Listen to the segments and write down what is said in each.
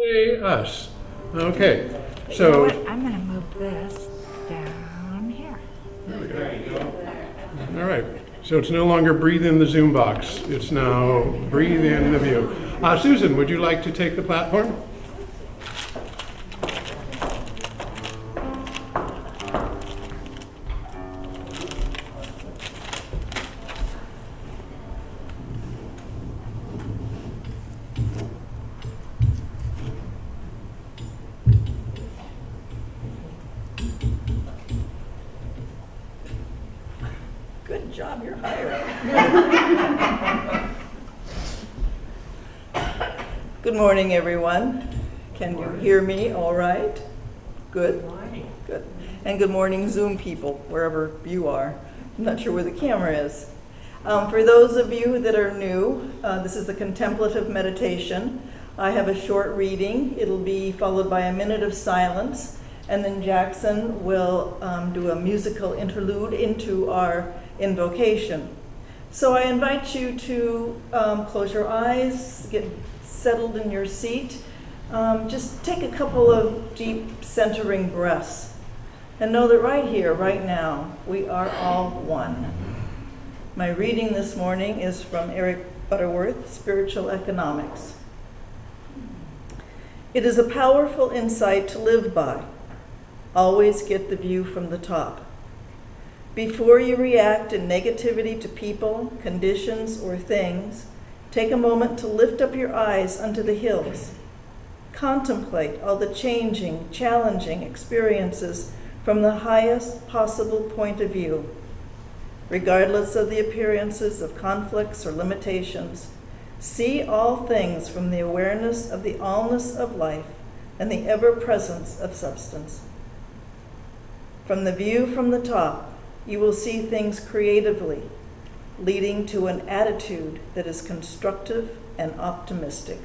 Hey, us. Okay, You know so, what? I'm going to move this down here. all right. So it's no longer breathe in the Zoom box. It's now breathe in the view. Susan, would you like to take the platform? Good job, you're hired. Good morning, everyone. Can you hear me all right? Good? Good. And good morning, Zoom people, wherever you are. I'm not sure where the camera is. For those of you that are new, this is the Contemplative Meditation. I have a short reading. It'll be followed by a minute of silence, and then Jackson will do a musical interlude into our invocation. So I invite you to close your eyes, get settled in your seat. Just take a couple of deep centering breaths and know that right here, right now, we are all one. My reading this morning is from Eric Butterworth, Spiritual Economics. It is a powerful insight to live by. Always get the view from the top. Before you react in negativity to people, conditions, or things, take a moment to lift up your eyes unto the hills. Contemplate all the changing, challenging experiences from the highest possible point of view. Regardless of the appearances of conflicts or limitations, see all things from the awareness of the allness of life and the ever-presence of substance. From the view from the top, you will see things creatively, leading to an attitude that is constructive and optimistic.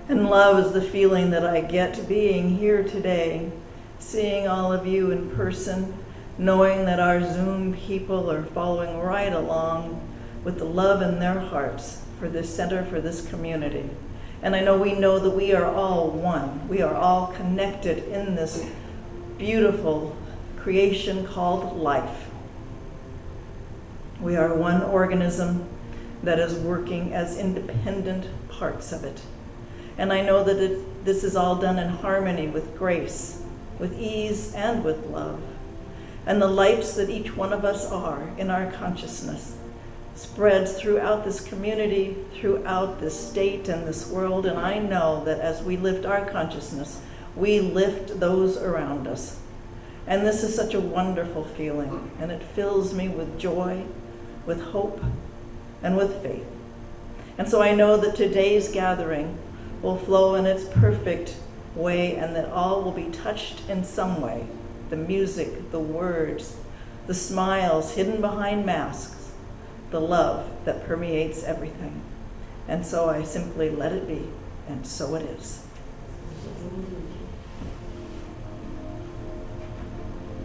And love is the feeling that I get being here today, seeing all of you in person, knowing that our Zoom people are following right along with the love in their hearts for this center, for this community. And I know that we are all one. We are all connected in this beautiful creation called life. We are one organism that is working as independent parts of it. And I know that this is all done in harmony with grace, with ease, and with love. And the lights that each one of us are in our consciousness spreads throughout this community, throughout this state and this world. And I know that as we lift our consciousness, we lift those around us. And this is such a wonderful feeling, and it fills me with joy, with hope, and with faith. And so I know that today's gathering will flow in its perfect way, and that all will be touched in some way. The music, the words, the smiles hidden behind masks, the love that permeates everything. And so I simply let it be, and so it is.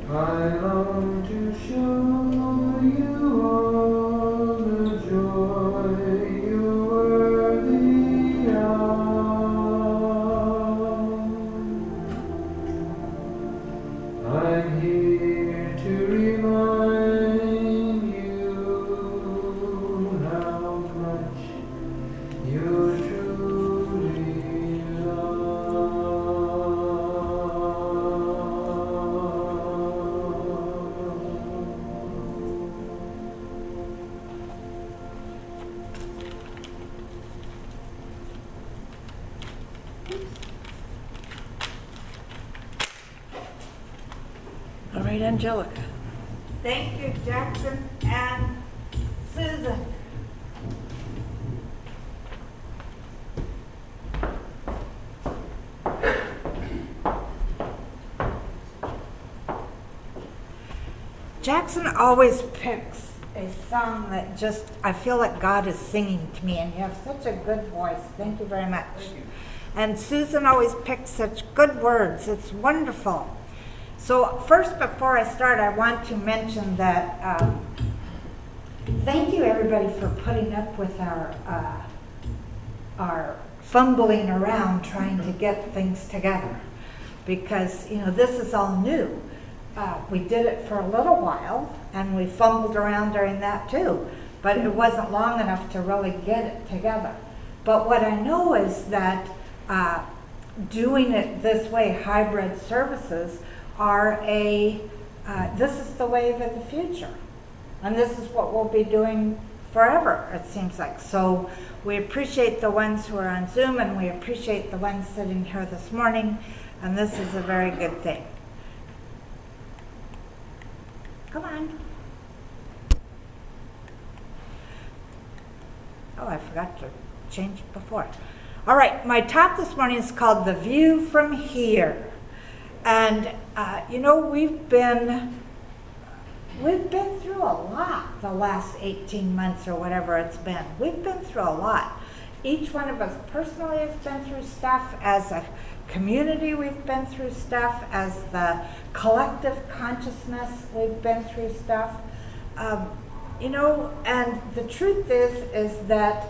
I long to show you all the joy you're worthy of. I'm here to remind you how much you're truly loved. All right, Angelica. Thank you, Jackson and Susan. Jackson always picks a song that just, I feel like God is singing to me, and you have such a good voice. Thank you very much. And Susan always picks such good words. It's wonderful. So first, before I start, I want to mention that thank you everybody for putting up with our fumbling around trying to get things together, because this is all new. We did it for a little while, and we fumbled around during that too, but it wasn't long enough to really get it together. But what I know is that doing it this way, hybrid services, this is the wave of the future. And this is what we'll be doing forever, it seems like. So we appreciate the ones who are on Zoom, and we appreciate the ones sitting here this morning, and this is a very good thing. Come on. Oh, I forgot to change it before. All right, my talk this morning is called The View from Here. And, we've been through a lot the last 18 months or whatever it's been. We've been through a lot. Each one of us personally has been through stuff. As a community, we've been through stuff. As the collective consciousness, we've been through stuff. And the truth is that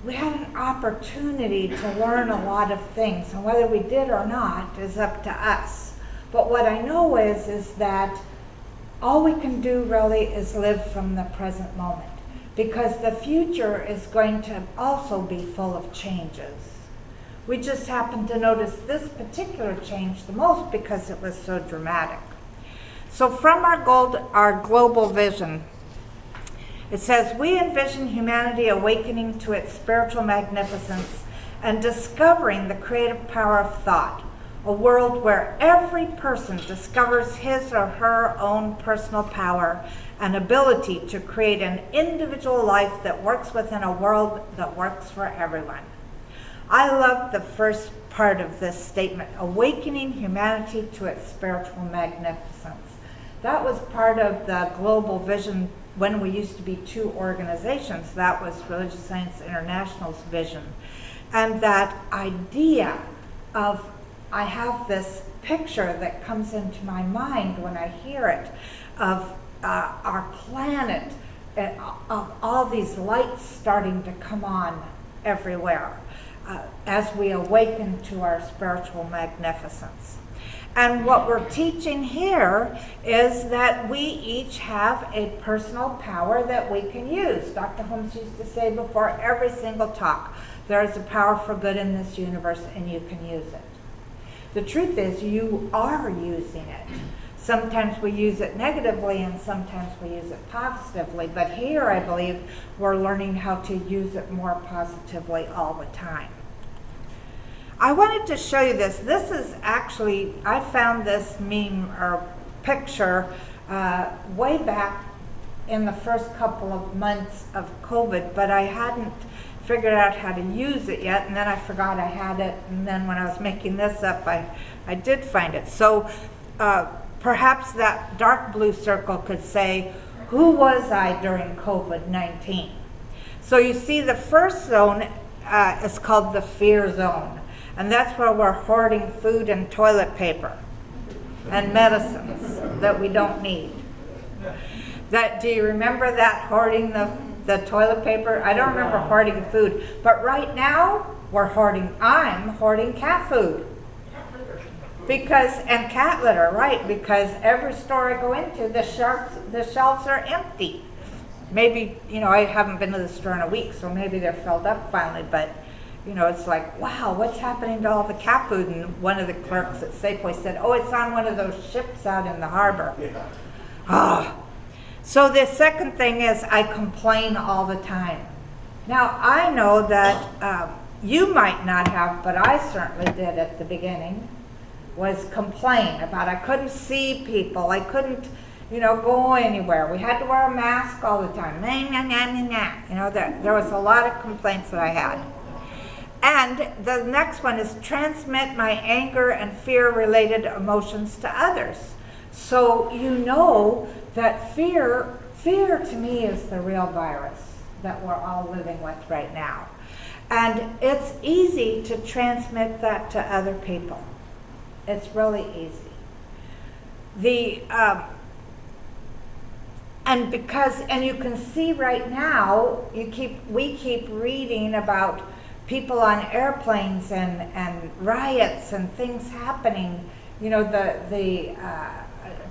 we had an opportunity to learn a lot of things, and whether we did or not is up to us. But what I know is that all we can do really is live from the present moment, because the future is going to also be full of changes. We just happen to notice this particular change the most because it was so dramatic. So from our global vision, it says, we envision humanity awakening to its spiritual magnificence and discovering the creative power of thought, a world where every person discovers his or her own personal power and ability to create an individual life that works within a world that works for everyone. I love the first part of this statement, awakening humanity to its spiritual magnificence. That was part of the global vision when we used to be two organizations. That was Religious Science International's vision. And that idea of, I have this picture that comes into my mind when I hear it, of our planet, of all these lights starting to come on everywhere as we awaken to our spiritual magnificence. And what we're teaching here is that we each have a personal power that we can use. Dr. Holmes used to say before every single talk, there is a power for good in this universe and you can use it. The truth is you are using it. Sometimes we use it negatively and sometimes we use it positively. But here I believe we're learning how to use it more positively all the time. I wanted to show you this. This is actually, I found this meme or picture way back in the first couple of months of COVID, but I hadn't figured out how to use it yet, and then I forgot I had it, and then when I was making this up, I did find it. So perhaps that dark blue circle could say, who was I during COVID-19? So you see the first zone is called the fear zone. And that's where we're hoarding food and toilet paper and medicines that we don't need. Do you remember that, hoarding the toilet paper? I don't remember hoarding food. But right now, I'm hoarding cat food. And cat litter, right? Because every store I go into, the shelves are empty. Maybe, I haven't been to the store in a week, so maybe they're filled up finally, but it's like, wow, what's happening to all the cat food? And one of the clerks at Safeway said, oh, it's on one of those ships out in the harbor. So the second thing is I complain all the time. Now, I know that you might not have, but I certainly did at the beginning, was complain about I couldn't see people. I couldn't, go anywhere. We had to wear a mask all the time. There was a lot of complaints that I had. And the next one is transmit my anger and fear-related emotions to others. So you know that fear to me is the real virus that we're all living with right now. And it's easy to transmit that to other people. It's really easy. And you can see right now, we keep reading about people on airplanes and riots and things happening. The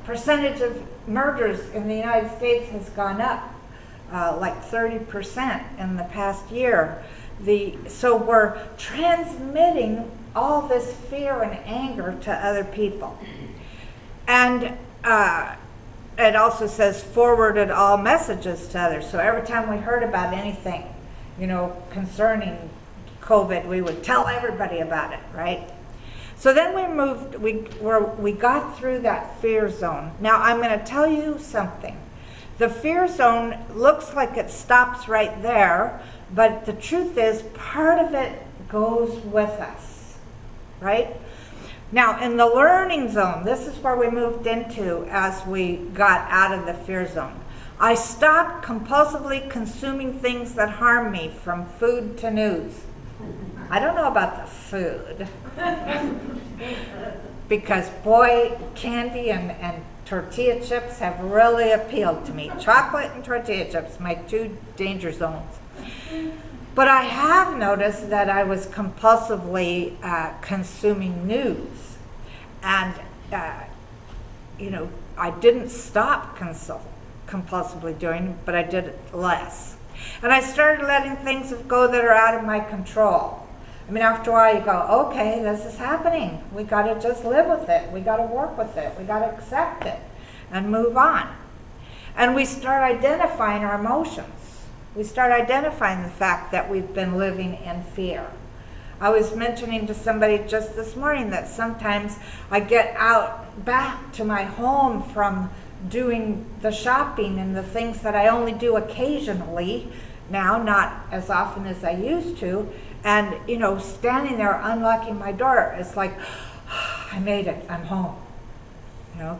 percentage of murders in the United States has gone up like 30% in the past year. So we're transmitting all this fear and anger to other people. And it also says forwarded all messages to others. So every time we heard about anything, concerning COVID, we would tell everybody about it, right? So then we got through that fear zone. Now I'm going to tell you something. The fear zone looks like it stops right there, but the truth is part of it goes with us, right? Now in the learning zone, this is where we moved into as we got out of the fear zone. I stopped compulsively consuming things that harm me, from food to news. I don't know about the food, because boy, candy and tortilla chips have really appealed to me. Chocolate and tortilla chips, my two danger zones. But I have noticed that I was compulsively consuming news. And, I didn't stop compulsively doing it, but I did it less. And I started letting things go that are out of my control. I mean, after a while you go, okay, this is happening. We got to just live with it. We got to work with it. We got to accept it and move on. And we start identifying our emotions. We start identifying the fact that we've been living in fear. I was mentioning to somebody just this morning that sometimes I get out back to my home from doing the shopping and the things that I only do occasionally now, not as often as I used to, and standing there unlocking my door, it's like, I made it, I'm home.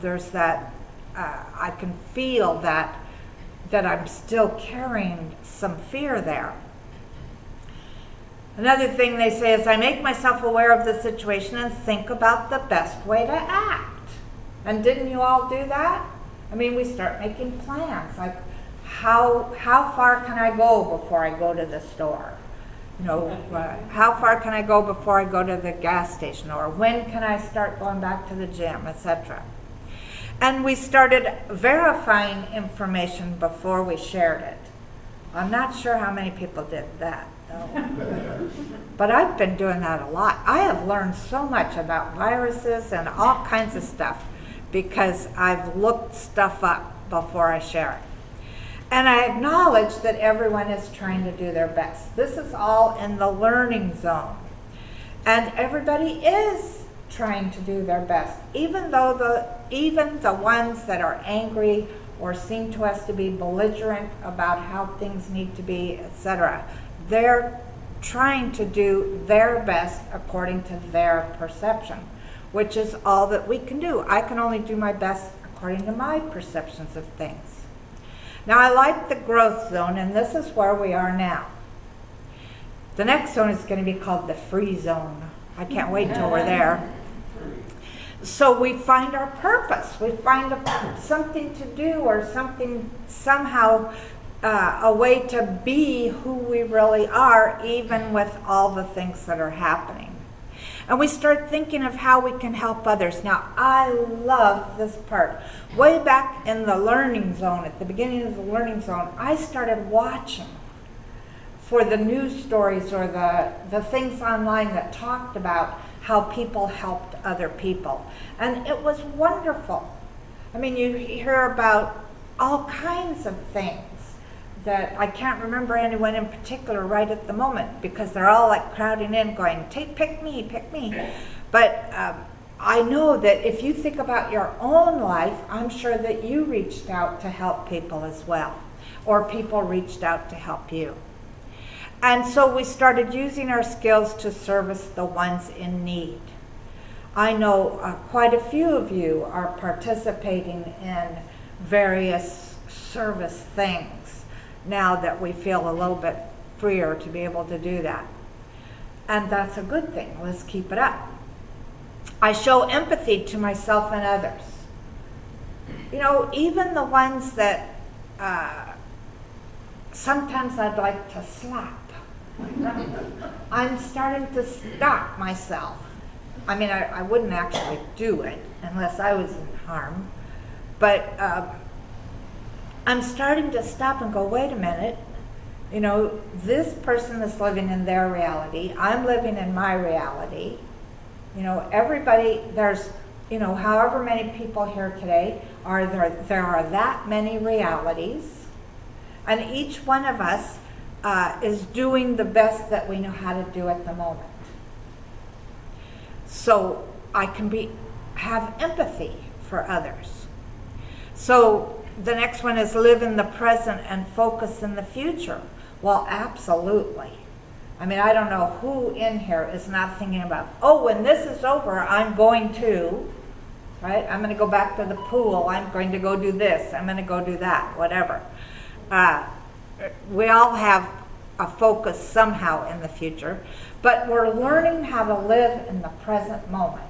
There's that, I can feel that I'm still carrying some fear there. Another thing they say is I make myself aware of the situation and think about the best way to act. And didn't you all do that? I mean, we start making plans, like how far can I go before I go to the store? How far can I go before I go to the gas station? Or when can I start going back to the gym, etc. And we started verifying information before we shared it. I'm not sure how many people did that, though. But I've been doing that a lot. I have learned so much about viruses and all kinds of stuff because I've looked stuff up before I share it. And I acknowledge that everyone is trying to do their best. This is all in the learning zone. And everybody is trying to do their best, even the ones that are angry or seem to us to be belligerent about how things need to be, etc. They're trying to do their best according to their perception, which is all that we can do. I can only do my best according to my perceptions of things. Now, I like the growth zone, and this is where we are now. The next zone is going to be called the free zone. I can't wait till we're there. So we find our purpose. We find something to do or somehow a way to be who we really are, even with all the things that are happening. And we start thinking of how we can help others. Now, I love this part. Way back in the learning zone, at the beginning of the learning zone, I started watching for the news stories or the things online that talked about how people helped other people. And it was wonderful. I mean, you hear about all kinds of things that I can't remember anyone in particular right at the moment because they're all like crowding in going, pick me, pick me. But I know that if you think about your own life, I'm sure that you reached out to help people as well, or people reached out to help you. And so we started using our skills to service the ones in need. I know quite a few of you are participating in various service things now that we feel a little bit freer to be able to do that. And that's a good thing. Let's keep it up. I show empathy to myself and others. Even the ones that sometimes I'd like to slap. I'm starting to stop myself. I mean, I wouldn't actually do it unless I was in harm. But I'm starting to stop and go, wait a minute. This person is living in their reality. I'm living in my reality. Everybody, there's, however many people here today, there are that many realities. And each one of us is doing the best that we know how to do at the moment. So I can have empathy for others. So the next one is live in the present and focus in the future. Well, absolutely. I mean, I don't know who in here is not thinking about, when this is over, I'm going to, right? I'm going to go back to the pool. I'm going to go do this. I'm going to go do that, whatever. We all have a focus somehow in the future, but we're learning how to live in the present moment.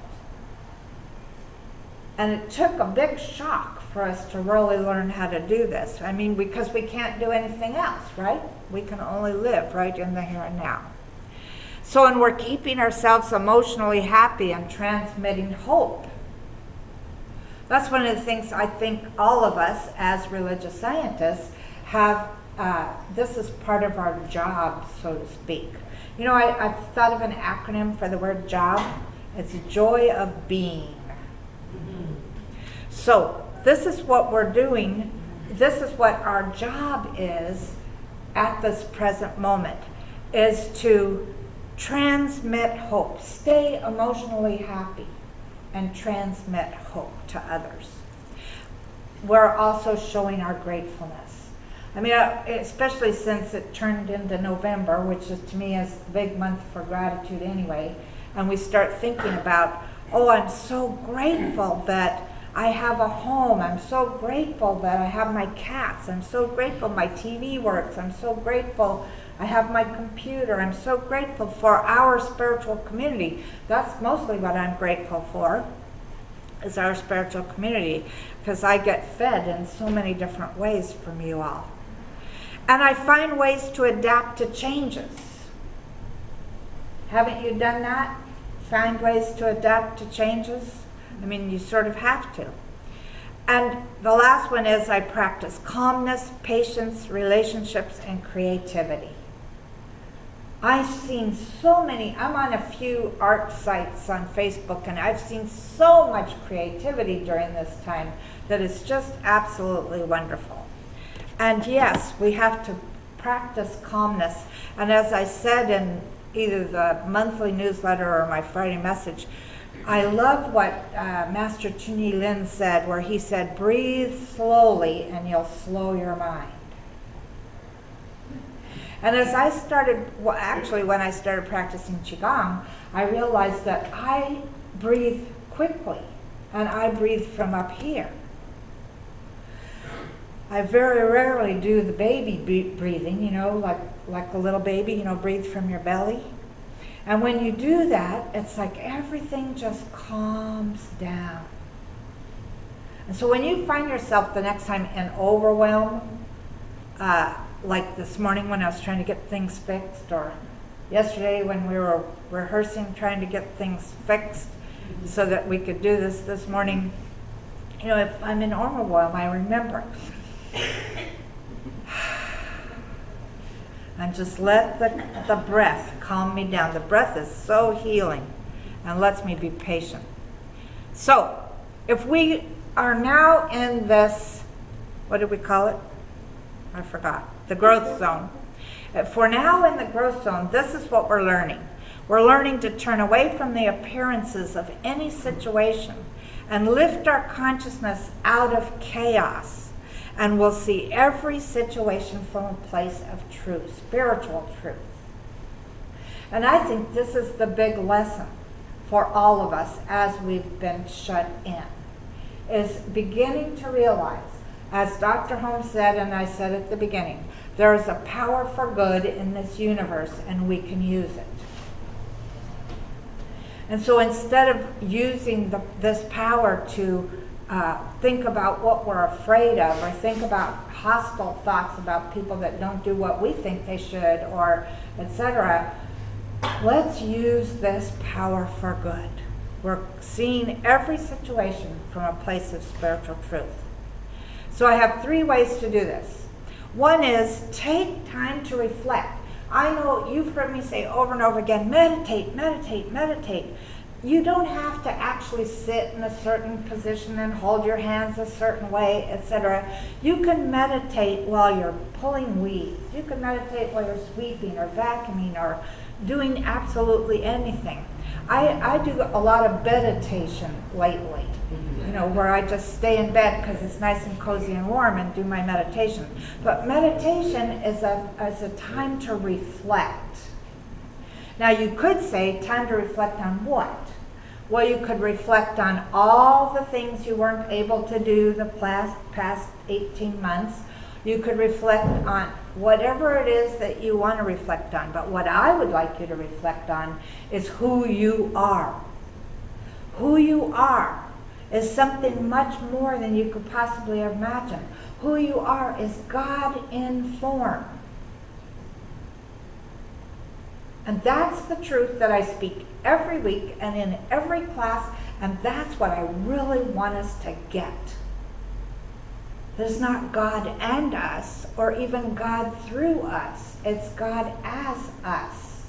And it took a big shock for us to really learn how to do this. I mean, because we can't do anything else, right? We can only live right in the here and now. So, and we're keeping ourselves emotionally happy and transmitting hope. That's one of the things I think all of us as religious scientists have, this is part of our job, so to speak. I've thought of an acronym for the word job. It's joy of being. So this is what we're doing. This is what our job is at this present moment, is to transmit hope, stay emotionally happy, and transmit hope to others. We're also showing our gratefulness. I mean, especially since it turned into November, which is to me is the big month for gratitude anyway, and we start thinking about, I'm so grateful that I have a home. I'm so grateful that I have my cats. I'm so grateful my TV works. I'm so grateful I have my computer. I'm so grateful for our spiritual community. That's mostly what I'm grateful for, is our spiritual community, because I get fed in so many different ways from you all. And I find ways to adapt to changes. Haven't you done that? Find ways to adapt to changes? I mean, you sort of have to. And the last one is I practice calmness, patience, relationships, and creativity. I've seen so many, I'm on a few art sites on Facebook, and I've seen so much creativity during this time that is just absolutely wonderful. And yes, we have to practice calmness. And as I said in either the monthly newsletter or my Friday message, I love what Master Chunyi Lin said, where he said, breathe slowly and you'll slow your mind. And as I started, well, actually when I started practicing Qigong, I realized that I breathe quickly and I breathe from up here. I very rarely do the baby breathing, you know, like a little baby, you know, breathe from your belly. And when you do that, it's like everything just calms down. And so when you find yourself the next time in overwhelm, like this morning when I was trying to get things fixed, or yesterday when we were rehearsing trying to get things fixed so that we could do this morning, you know, if I'm in overwhelm, I remember. And just let the breath calm me down. The breath is so healing and lets me be patient. So, if we are now in this, what did we call it? I forgot. The growth zone. If we're now in the growth zone, this is what we're learning. We're learning to turn away from the appearances of any situation and lift our consciousness out of chaos. And we'll see every situation from a place of truth, spiritual truth. And I think this is the big lesson for all of us as we've been shut in, is beginning to realize, as Dr. Holmes said and I said at the beginning, there is a power for good in this universe and we can use it. And so instead of using this power to think about what we're afraid of, or think about hostile thoughts about people that don't do what we think they should, or etc., let's use this power for good. We're seeing every situation from a place of spiritual truth. So I have 3 ways to do this. One is take time to reflect. I know you've heard me say over and over again, meditate, meditate, meditate. You don't have to actually sit in a certain position and hold your hands a certain way, etc. You can meditate while you're pulling weeds. You can meditate while you're sweeping or vacuuming or doing absolutely anything. I do a lot of meditation lately, you know, where I just stay in bed because it's nice and cozy and warm and do my meditation. But meditation is a time to reflect. Now you could say time to reflect on what? Well, you could reflect on all the things you weren't able to do the past 18 months. You could reflect on whatever it is that you want to reflect on. But what I would like you to reflect on is who you are. Who you are is something much more than you could possibly imagine. Who you are is God in form. And that's the truth that I speak every week and in every class, and that's what I really want us to get. There's not God and us, or even God through us. It's God as us.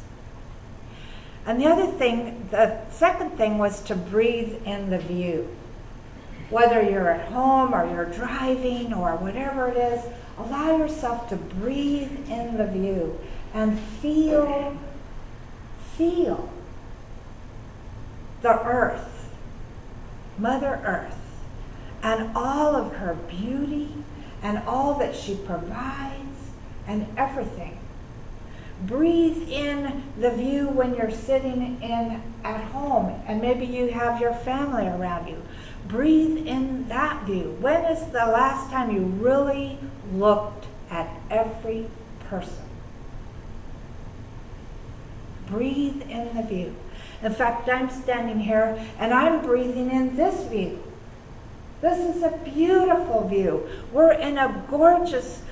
And the second thing was to breathe in the view. Whether you're at home or you're driving or whatever it is, allow yourself to breathe in the view and feel the earth, Mother Earth, and all of her beauty and all that she provides and everything. Breathe in the view when you're sitting at home and maybe you have your family around you. Breathe in that view. When is the last time you really looked at every person? Breathe in the view. In fact, I'm standing here and I'm breathing in this view. This is a beautiful view. We're in a gorgeous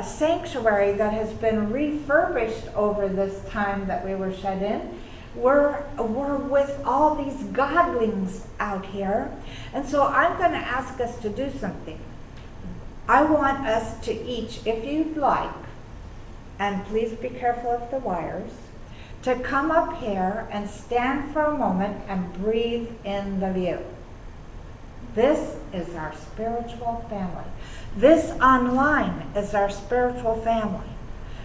sanctuary that has been refurbished over this time that we were shut in. we're with all these godlings out here. And so I'm going to ask us to do something. I want us to each, if you'd like, and please be careful of the wires, to come up here and stand for a moment and breathe in the view. This is our spiritual family. This online is our spiritual family.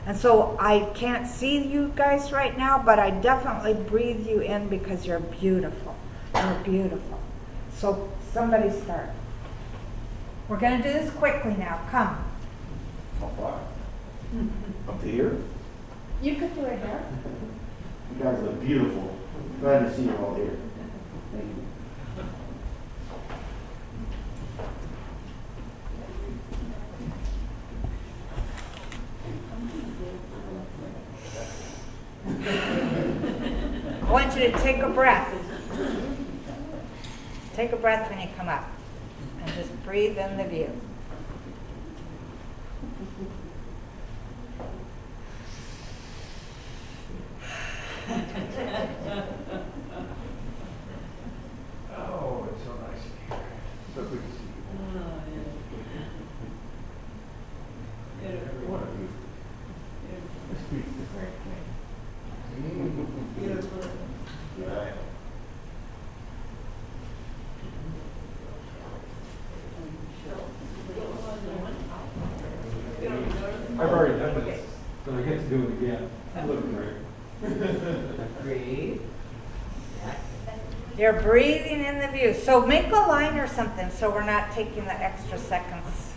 And so I can't see you guys right now, but I definitely breathe you in because you're beautiful. You're beautiful. So somebody start. We're going to do this quickly now. Come. How far? Up to here? You could do it here. You guys look beautiful. Glad to see you all here. Thank you. I want you to take a breath. Take a breath when you come up. And just breathe in the view. Oh, it's so nice here. So good to see you. Every one of you. Speak the frank thing. Right. I've already done this, so I get to do it again. Look great. Breathe. You're breathing in the view. So make a line or something so we're not taking the extra seconds.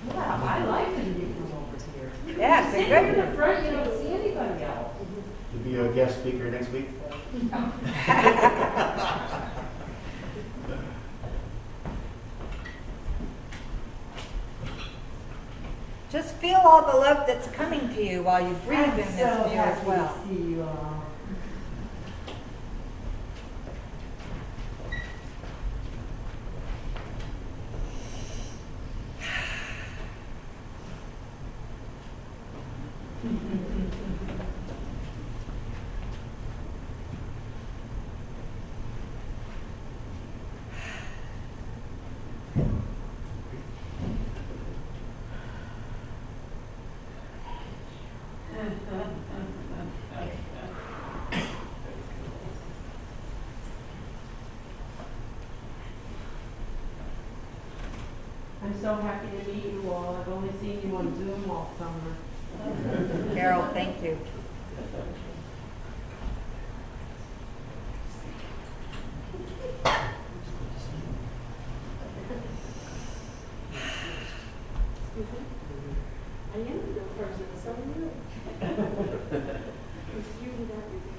Yeah, I like the view from over here. Yeah, it's a Sit good in the front, you don't see anybody else. To be a guest speaker next week? Just feel all the love that's coming to you while you breathe in this view as well. See you all. I'm so happy to meet you all. I've only seen you on Zoom all summer. Carol, thank you. I am a real person, so are you. It's usually that we can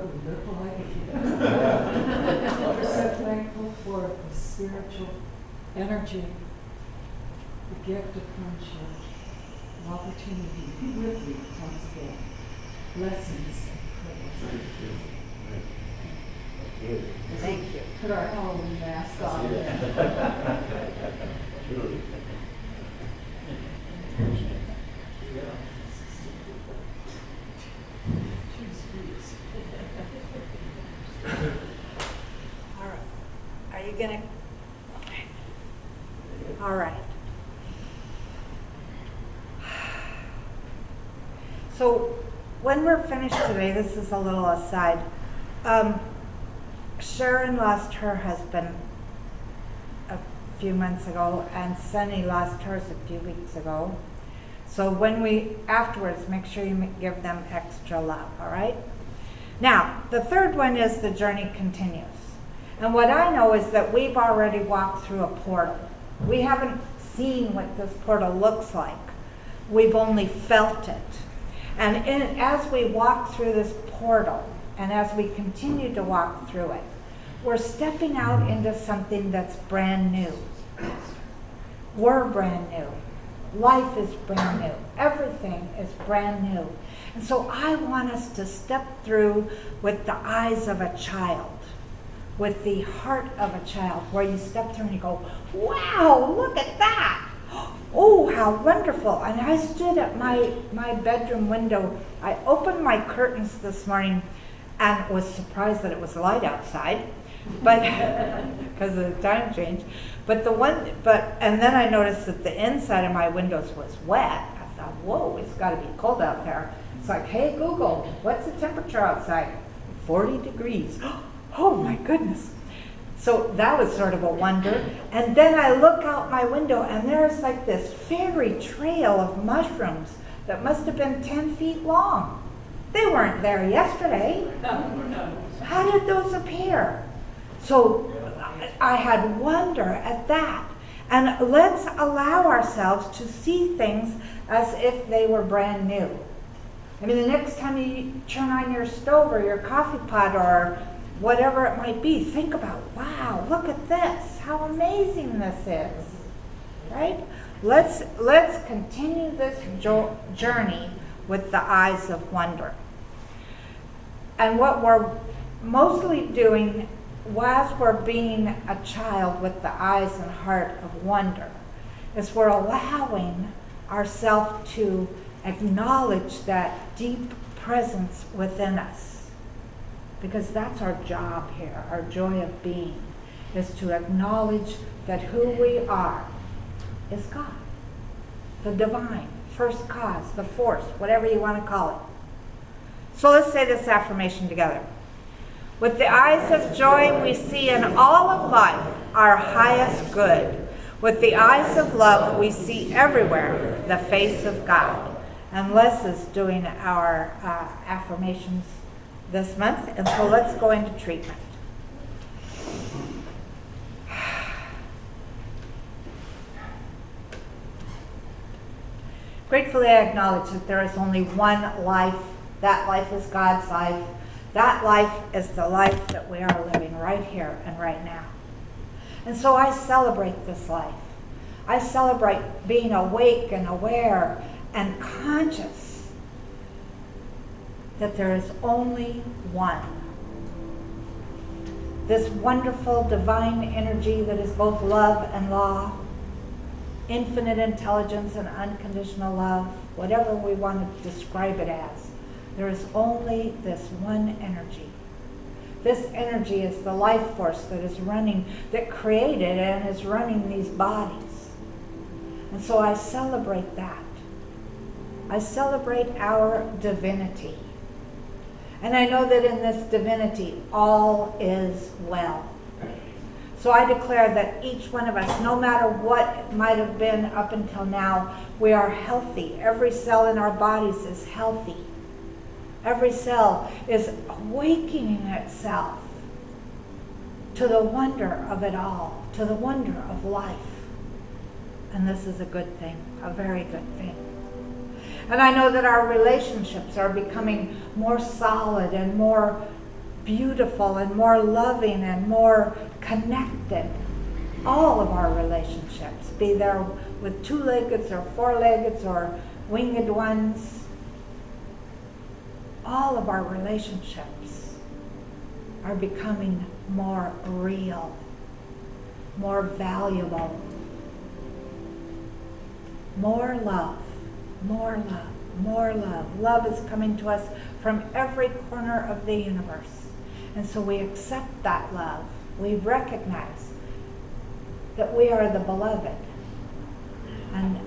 beautiful like it here. We're so thankful for the spiritual energy, the gift of friendship, the opportunity to be with you once again. Blessings and prayers. Thank you. Put our Halloween mask on. All right. Are you gonna? Okay. All right. So when we're finished today, this is a little aside. Sharon lost her husband a few months ago, and Sunny lost hers a few weeks ago. So when we afterwards, make sure you give them extra love. All right. Now, the third one is the journey continues. And what I know is that we've already walked through a portal. We haven't seen what this portal looks like. We've only felt it. And as we walk through this portal, and as we continue to walk through it, we're stepping out into something that's brand new. We're brand new. Life is brand new. Everything is brand new. And so I want us to step through with the eyes of a child, with the heart of a child, where you step through and you go, wow, look at that. Oh, how wonderful. And I stood at my bedroom window. I opened my curtains this morning and was surprised that it was light outside, but because of the time change. And then I noticed that the inside of my windows was wet. I thought, whoa, it's got to be cold out there. It's like, hey, Google, what's the temperature outside? 40 degrees. Oh my goodness. So that was sort of a wonder. And then I look out my window and there's like this fairy trail of mushrooms that must have been 10 feet long. They weren't there yesterday. How did those appear? So I had wonder at that. And let's allow ourselves to see things as if they were brand new. I mean, the next time you turn on your stove or your coffee pot or whatever it might be, think about, wow, look at this. How amazing this is, right? Let's continue this journey with the eyes of wonder. And what we're mostly doing as we're being a child with the eyes and heart of wonder is we're allowing ourselves to acknowledge that deep presence within us. Because that's our job here, our joy of being, is to acknowledge that who we are is God, the divine, first cause, the force, whatever you want to call it. So let's say this affirmation together. With the eyes of joy, we see in all of life our highest good. With the eyes of love, we see everywhere the face of God. And Les is doing our affirmations this month, and so let's go into treatment. Gratefully, I acknowledge that there is only one life. That life is God's life. That life is the life that we are living right here and right now. And so I celebrate this life. I celebrate being awake and aware and conscious that there is only one. This wonderful divine energy that is both love and law, infinite intelligence and unconditional love, whatever we want to describe it as. There is only this one energy. This energy is the life force that is running, that created and is running these bodies. And so I celebrate that. I celebrate our divinity. And I know that in this divinity, all is well. So I declare that each one of us, no matter what might have been up until now, we are healthy. Every cell in our bodies is healthy. Every cell is awakening itself to the wonder of it all, to the wonder of life. And this is a good thing, a very good thing. And I know that our relationships are becoming more solid and more beautiful and more loving and more connected. All of our relationships, be there with two-leggeds or four-leggeds or winged ones, all of our relationships are becoming more real, more valuable, more love, more love, more love. Love is coming to us from every corner of the universe. And so we accept that love. We recognize that we are the beloved. And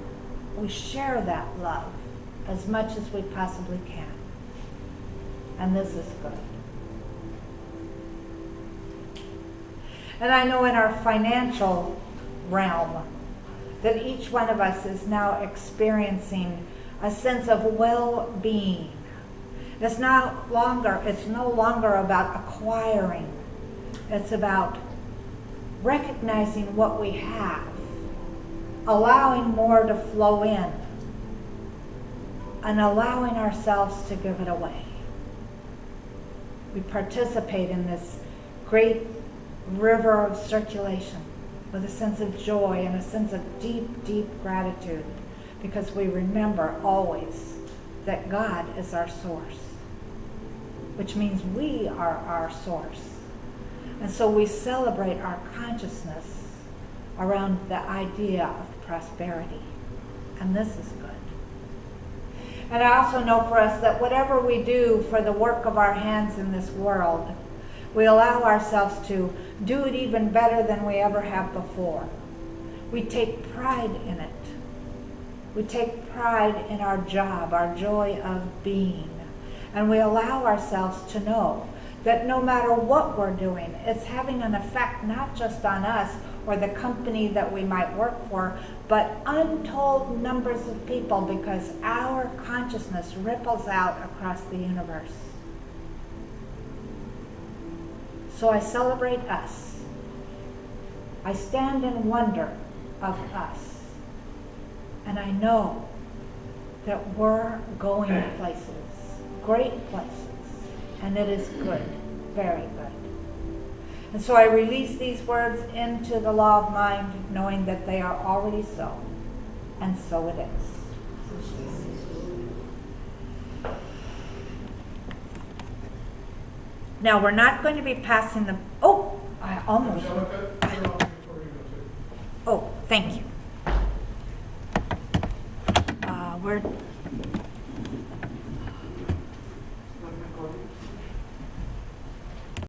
we share that love as much as we possibly can. And this is good. And I know in our financial realm that each one of us is now experiencing a sense of well-being. It's no longer about acquiring. It's about recognizing what we have, allowing more to flow in, and allowing ourselves to give it away. We participate in this great river of circulation with a sense of joy and a sense of deep, deep gratitude, because we remember always that God is our source, which means we are our source. And so we celebrate our consciousness around the idea of prosperity. And this is good. And I also know for us that whatever we do for the work of our hands in this world, we allow ourselves to do it even better than we ever have before. We take pride in it. We take pride in our job, our joy of being. And we allow ourselves to know that no matter what we're doing, it's having an effect not just on us or the company that we might work for, but untold numbers of people, because our consciousness ripples out across the universe. So I celebrate us. I stand in wonder of us. And I know that we're going places, great places. And it is good, very good. And so I release these words into the law of mind, knowing that they are already so. And so it is. Now we're not going to be passing the, I almost. Oh, thank you. We're